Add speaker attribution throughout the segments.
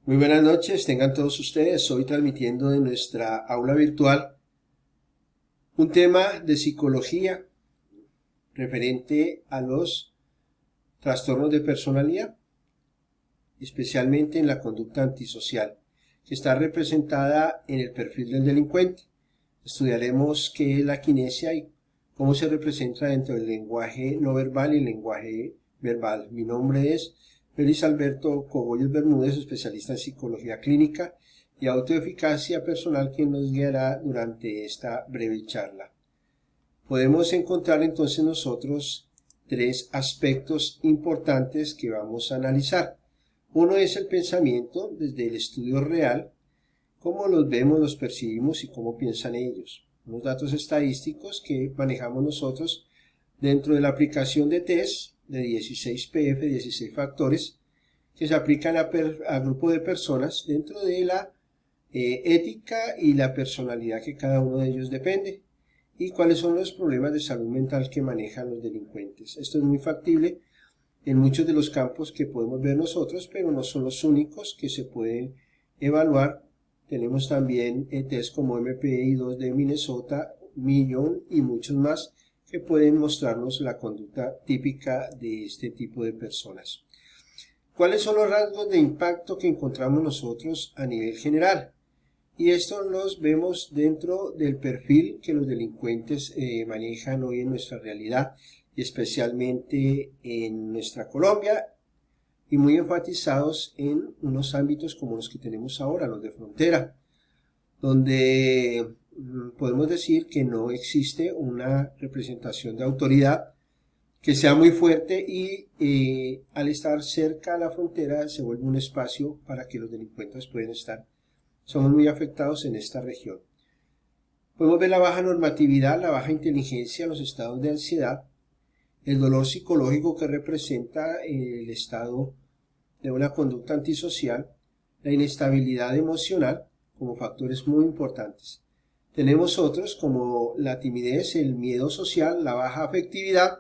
Speaker 1: Muy buenas noches, tengan todos ustedes. Hoy transmitiendo de nuestra aula virtual un tema de psicología referente a los trastornos de personalidad, especialmente en la conducta antisocial, que está representada en el perfil del delincuente. Estudiaremos qué es la kinesia y cómo se representa dentro del lenguaje no verbal y el lenguaje verbal. Mi nombre es Félix Alberto Cogollos Bermúdez, especialista en psicología clínica y autoeficacia personal, quien nos guiará durante esta breve charla. Podemos encontrar entonces nosotros tres aspectos importantes que vamos a analizar. Uno es el pensamiento desde el estudio real, cómo los vemos, los percibimos y cómo piensan ellos. Unos datos estadísticos que manejamos nosotros dentro de la aplicación de test de 16 PF, 16 factores, que se aplican a grupo de personas dentro de la ética y la personalidad que cada uno de ellos depende, y cuáles son los problemas de salud mental que manejan los delincuentes. Esto es muy factible en muchos de los campos que podemos ver nosotros, pero no son los únicos que se pueden evaluar. Tenemos también test como MPI-2 de Minnesota, Millón y muchos más que pueden mostrarnos la conducta típica de este tipo de personas. ¿Cuáles son los rasgos de impacto que encontramos nosotros a nivel general? Y esto los vemos dentro del perfil que los delincuentes manejan hoy en nuestra realidad, y especialmente en nuestra Colombia, y muy enfatizados en unos ámbitos como los que tenemos ahora, los de frontera, donde podemos decir que no existe una representación de autoridad que sea muy fuerte y al estar cerca a la frontera se vuelve un espacio para que los delincuentes puedan estar. Somos muy afectados en esta región. Podemos ver la baja normatividad, la baja inteligencia, los estados de ansiedad, el dolor psicológico que representa el estado de una conducta antisocial, la inestabilidad emocional como factores muy importantes. Tenemos otros como la timidez, el miedo social, la baja afectividad,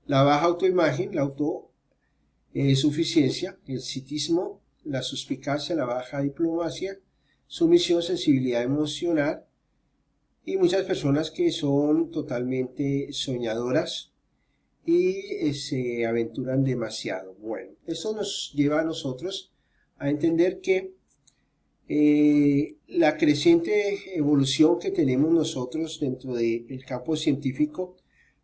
Speaker 1: la baja autoimagen, la autosuficiencia, el citismo, la suspicacia, la baja diplomacia, sumisión, sensibilidad emocional y muchas personas que son totalmente soñadoras y se aventuran demasiado. Bueno, esto nos lleva a nosotros a entender que la creciente evolución que tenemos nosotros dentro del campo científico,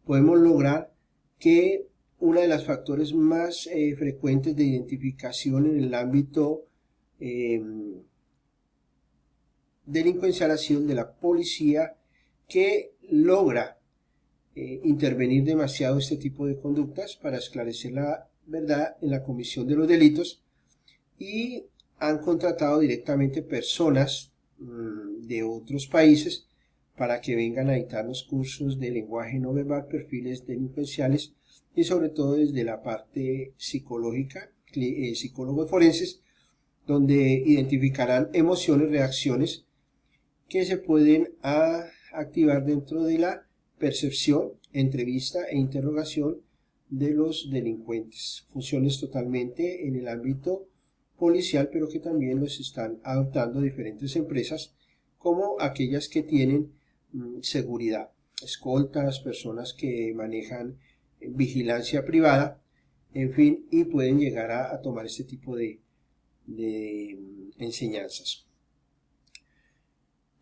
Speaker 1: podemos lograr que uno de los factores más frecuentes de identificación en el ámbito delincuencial ha sido el de la policía, que logra intervenir demasiado este tipo de conductas para esclarecer la verdad en la comisión de los delitos, y han contratado directamente personas de otros países para que vengan a dictarnos cursos de lenguaje no verbal, perfiles delincuenciales y sobre todo desde la parte psicológica, psicólogos forenses, donde identificarán emociones, reacciones que se pueden activar dentro de la percepción, entrevista e interrogación de los delincuentes. Funciones totalmente en el ámbito policial, pero que también los están adoptando diferentes empresas, como aquellas que tienen seguridad, escoltas, personas que manejan vigilancia privada, en fin, y pueden llegar a tomar este tipo de enseñanzas.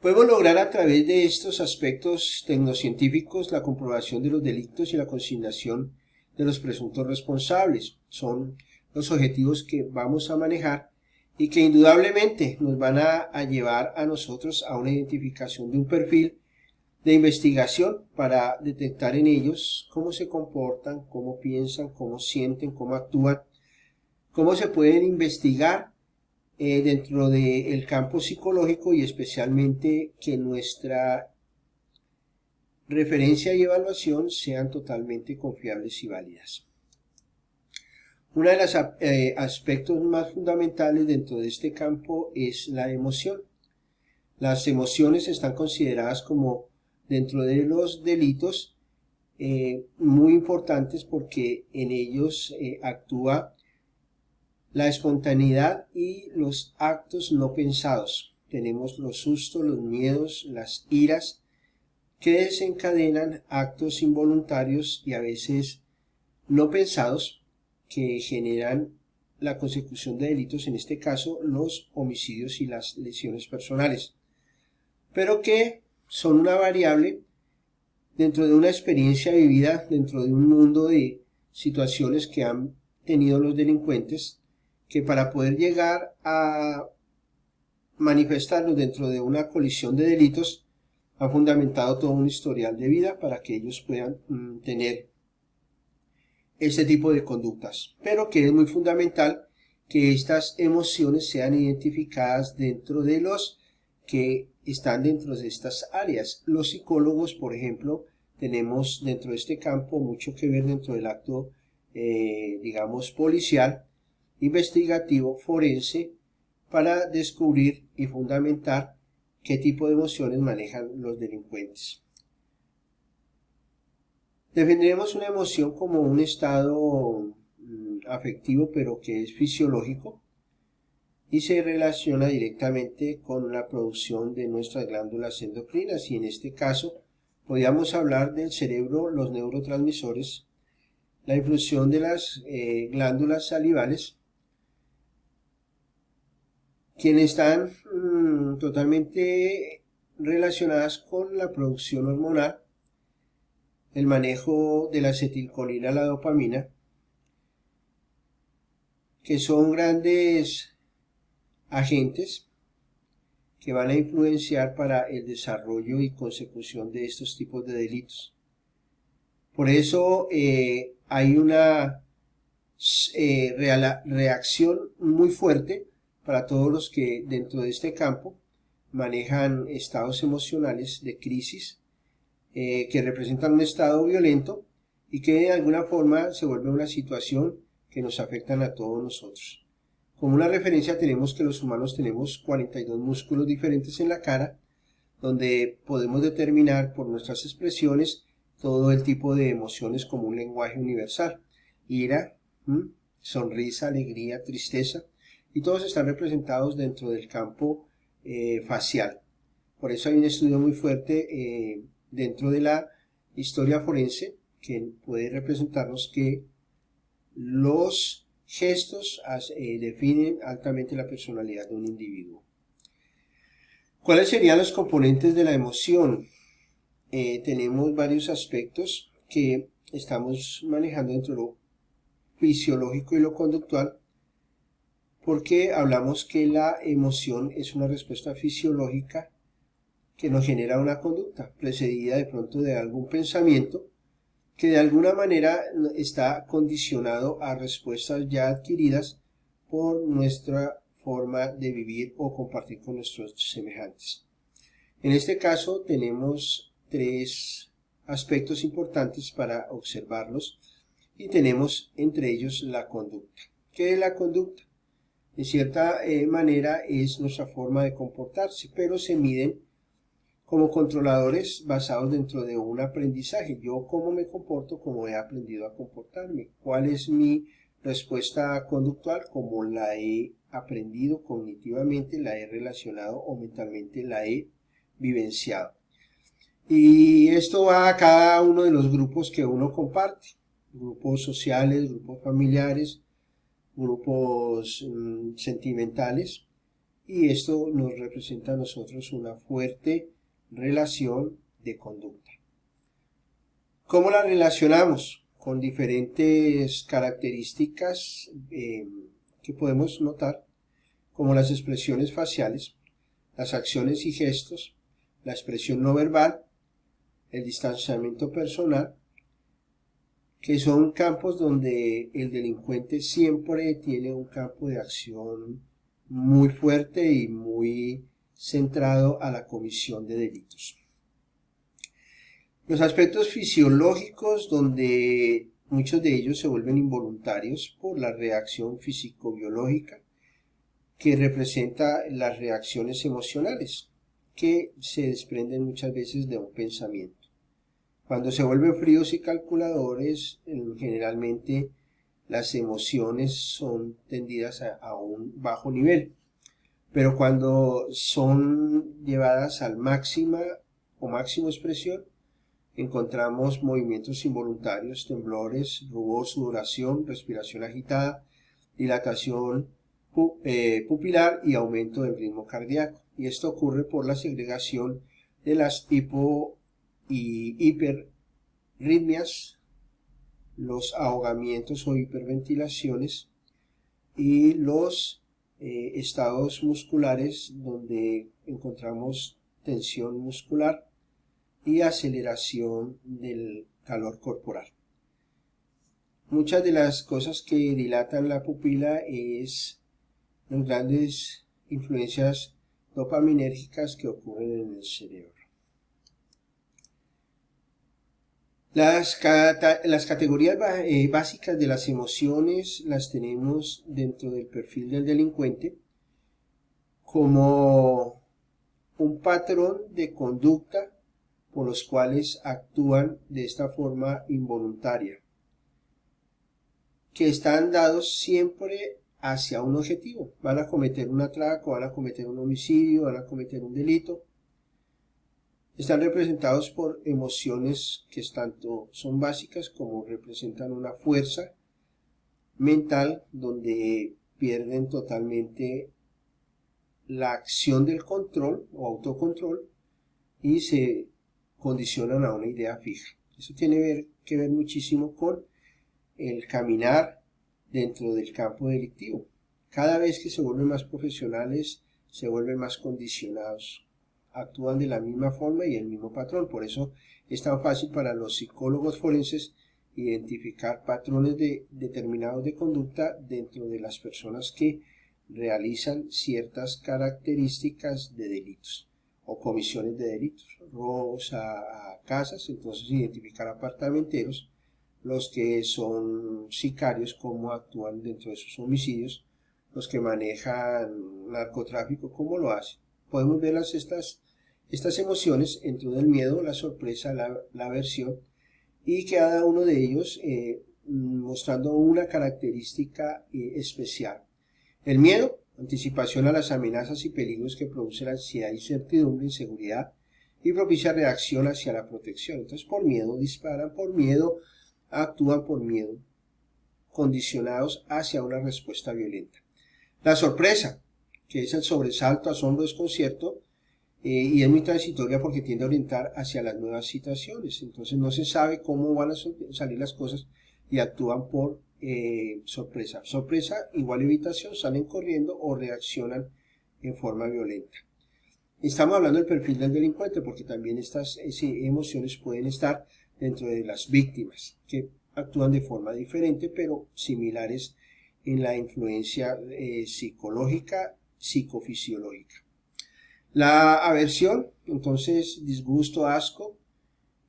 Speaker 1: Podemos lograr a través de estos aspectos tecnocientíficos la comprobación de los delitos y la consignación de los presuntos responsables. Son los objetivos que vamos a manejar y que indudablemente nos van a llevar a nosotros a una identificación de un perfil de investigación para detectar en ellos cómo se comportan, cómo piensan, cómo sienten, cómo actúan, cómo se pueden investigar dentro del campo psicológico, y especialmente que nuestra referencia y evaluación sean totalmente confiables y válidas. Uno de los aspectos más fundamentales dentro de este campo es la emoción. Las emociones están consideradas como dentro de los delitos muy importantes, porque en ellos actúa la espontaneidad y los actos no pensados. Tenemos los sustos, los miedos, las iras, que desencadenan actos involuntarios y a veces no pensados, que generan la consecución de delitos, en este caso los homicidios y las lesiones personales, pero que son una variable dentro de una experiencia vivida, dentro de un mundo de situaciones que han tenido los delincuentes, que para poder llegar a manifestarlos dentro de una colisión de delitos, ha fundamentado todo un historial de vida para que ellos puedan tener este tipo de conductas, pero que es muy fundamental que estas emociones sean identificadas dentro de los que están dentro de estas áreas. Los psicólogos, por ejemplo, tenemos dentro de este campo mucho que ver dentro del acto, digamos, policial, investigativo, forense, para descubrir y fundamentar qué tipo de emociones manejan los delincuentes. Defenderemos una emoción como un estado afectivo, pero que es fisiológico y se relaciona directamente con la producción de nuestras glándulas endocrinas, y en este caso podríamos hablar del cerebro, los neurotransmisores, la influencia de las glándulas salivales, quienes están totalmente relacionadas con la producción hormonal, el manejo de la acetilcolina, la dopamina, que son grandes agentes que van a influenciar para el desarrollo y consecución de estos tipos de delitos. Por eso hay una reacción muy fuerte para todos los que dentro de este campo manejan estados emocionales de crisis, que representan un estado violento y que de alguna forma se vuelve una situación que nos afectan a todos nosotros. Como una referencia tenemos que los humanos tenemos 42 músculos diferentes en la cara, donde podemos determinar por nuestras expresiones todo el tipo de emociones como un lenguaje universal. Ira, sonrisa, alegría, tristeza, y todos están representados dentro del campo facial. Por eso hay un estudio muy fuerte dentro de la historia forense que puede representarnos que los gestos definen altamente la personalidad de un individuo. ¿Cuáles serían los componentes de la emoción? Tenemos varios aspectos que estamos manejando dentro de lo fisiológico y lo conductual, porque hablamos que la emoción es una respuesta fisiológica que nos genera una conducta precedida de pronto de algún pensamiento que de alguna manera está condicionado a respuestas ya adquiridas por nuestra forma de vivir o compartir con nuestros semejantes. En este caso tenemos tres aspectos importantes para observarlos y tenemos entre ellos la conducta. ¿Qué es la conducta? De cierta manera es nuestra forma de comportarse, pero se miden como controladores basados dentro de un aprendizaje. Yo cómo me comporto, cómo he aprendido a comportarme. ¿Cuál es mi respuesta conductual? Cómo la he aprendido cognitivamente, la he relacionado o mentalmente la he vivenciado. Y esto va a cada uno de los grupos que uno comparte. Grupos sociales, grupos familiares, grupos sentimentales. Y esto nos representa a nosotros una fuerte relación de conducta. ¿Cómo la relacionamos? Con diferentes características que podemos notar, como las expresiones faciales, las acciones y gestos, la expresión no verbal, el distanciamiento personal, que son campos donde el delincuente siempre tiene un campo de acción muy fuerte y muy centrado a la comisión de delitos. Los aspectos fisiológicos, donde muchos de ellos se vuelven involuntarios por la reacción físico-biológica que representa las reacciones emocionales que se desprenden muchas veces de un pensamiento. Cuando se vuelven fríos y calculadores, generalmente las emociones son tendidas a un bajo nivel. Pero cuando son llevadas al máximo expresión, encontramos movimientos involuntarios, temblores, rubor, sudoración, respiración agitada, dilatación pupilar y aumento del ritmo cardíaco. Y esto ocurre por la segregación de las hipo y hiperritmias, los ahogamientos o hiperventilaciones y los estados musculares donde encontramos tensión muscular y aceleración del calor corporal. Muchas de las cosas que dilatan la pupila es las grandes influencias dopaminérgicas que ocurren en el cerebro. Las categorías básicas de las emociones las tenemos dentro del perfil del delincuente como un patrón de conducta por los cuales actúan de esta forma involuntaria, que están dados siempre hacia un objetivo. Van a cometer un atraco, van a cometer un homicidio, van a cometer un delito. Están representados por emociones que tanto son básicas como representan una fuerza mental donde pierden totalmente la acción del control o autocontrol y se condicionan a una idea fija. Eso tiene que ver muchísimo con el caminar dentro del campo delictivo. Cada vez que se vuelven más profesionales, se vuelven más condicionados. Actúan de la misma forma y el mismo patrón. Por eso es tan fácil para los psicólogos forenses identificar patrones determinados de conducta dentro de las personas que realizan ciertas características de delitos o comisiones de delitos, robos a casas. Entonces identificar apartamenteros, los que son sicarios, cómo actúan dentro de sus homicidios, los que manejan narcotráfico, cómo lo hacen. Podemos ver estas emociones dentro del miedo, la sorpresa, la aversión, y cada uno de ellos mostrando una característica especial. El miedo, anticipación a las amenazas y peligros que produce la ansiedad, incertidumbre, inseguridad, y propicia reacción hacia la protección. Entonces por miedo disparan, por miedo actúan, por miedo condicionados hacia una respuesta violenta. La sorpresa, que es el sobresalto, asombro, desconcierto, y es muy transitoria porque tiende a orientar hacia las nuevas situaciones. Entonces no se sabe cómo van a salir las cosas y actúan por sorpresa. Sorpresa igual evitación, salen corriendo o reaccionan en forma violenta. Estamos hablando del perfil del delincuente porque también estas emociones pueden estar dentro de las víctimas que actúan de forma diferente pero similares en la influencia psicológica, psicofisiológica. La aversión, entonces disgusto, asco,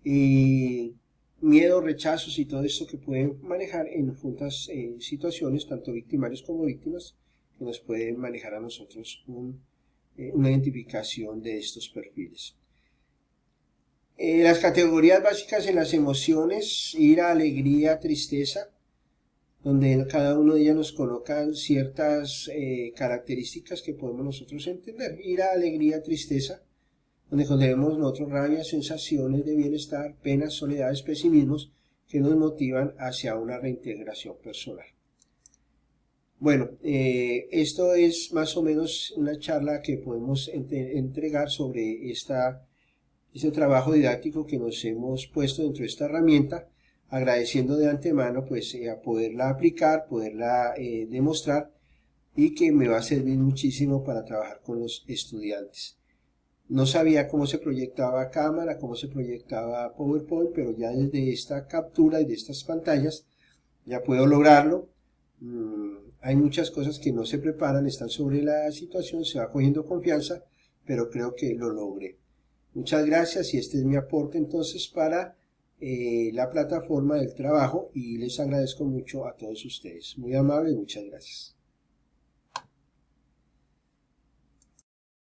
Speaker 1: miedo, rechazos y todo esto que pueden manejar en juntas situaciones, tanto victimarios como víctimas, que nos pueden manejar a nosotros una identificación de estos perfiles. Las categorías básicas en las emociones: ira, alegría, tristeza, donde cada uno de ellas nos coloca ciertas características que podemos nosotros entender. Ira, alegría, tristeza, donde tenemos nosotros rabia, sensaciones de bienestar, penas, soledades, pesimismos, que nos motivan hacia una reintegración personal. Bueno, esto es más o menos una charla que podemos entregar sobre este trabajo didáctico que nos hemos puesto dentro de esta herramienta, agradeciendo de antemano pues a poderla aplicar, poderla demostrar, y que me va a servir muchísimo para trabajar con los estudiantes. No sabía cómo se proyectaba cámara, cómo se proyectaba PowerPoint, pero ya desde esta captura y de estas pantallas ya puedo lograrlo. Hay muchas cosas que no se preparan, están sobre la situación, se va cogiendo confianza, pero creo que lo logré. Muchas gracias, y este es mi aporte entonces para la plataforma del trabajo, y les agradezco mucho a todos ustedes. Muy amables, muchas gracias.